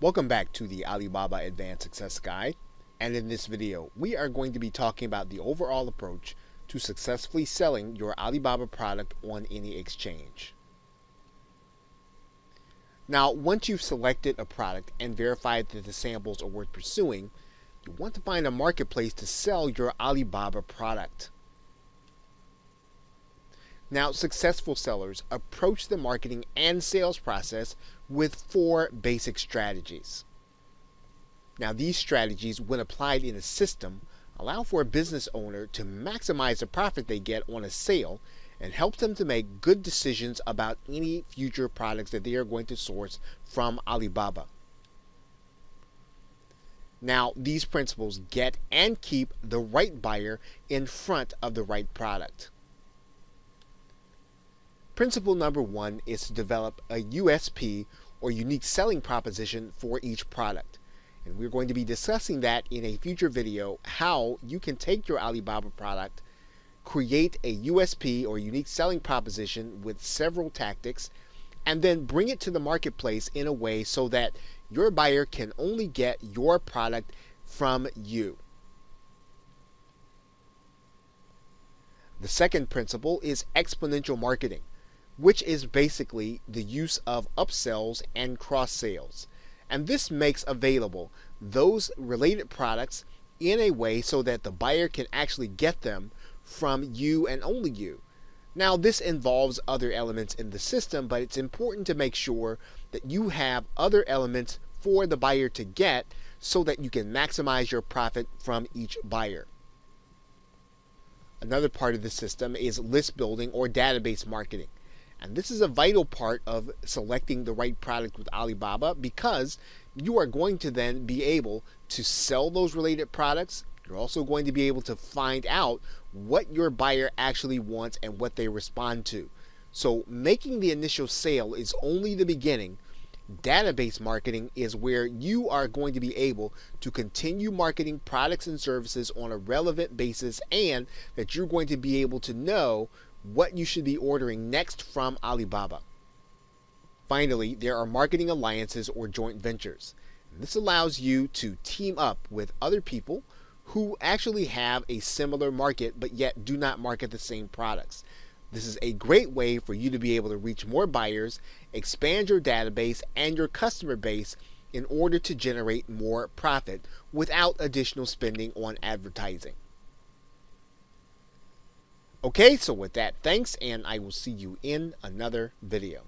Welcome back to the Alibaba Advanced Success Guide, and in this video we are going to be talking about the overall approach to successfully selling your Alibaba product on any exchange. Now, once you've selected a product and verified that the samples are worth pursuing, you want to find a marketplace to sell your Alibaba product. Now, successful sellers approach the marketing and sales process with 4 basic strategies. Now, these strategies, when applied in a system, allow for a business owner to maximize the profit they get on a sale and help them to make good decisions about any future products that they are going to source from Alibaba. Now, these principles get and keep the right buyer in front of the right product. Principle number 1 is to develop a USP or unique selling proposition for each product. And we're going to be discussing that in a future video, how you can take your Alibaba product, create a USP or unique selling proposition with several tactics, and then bring it to the marketplace in a way so that your buyer can only get your product from you. The second principle is exponential marketing, which is basically the use of upsells and cross sales. And this makes available those related products in a way so that the buyer can actually get them from you and only you. Now, this involves other elements in the system, but it's important to make sure that you have other elements for the buyer to get so that you can maximize your profit from each buyer. Another part of the system is list building or database marketing. And this is a vital part of selecting the right product with Alibaba, because you are going to then be able to sell those related products. You're also going to be able to find out what your buyer actually wants and what they respond to. So making the initial sale is only the beginning. Database marketing is where you are going to be able to continue marketing products and services on a relevant basis, and that you're going to be able to know what you should be ordering next from Alibaba. Finally, there are marketing alliances or joint ventures. This allows you to team up with other people who actually have a similar market but yet do not market the same products. This is a great way for you to be able to reach more buyers, expand your database and your customer base in order to generate more profit without additional spending on advertising. Okay, so with that, thanks, and I will see you in another video.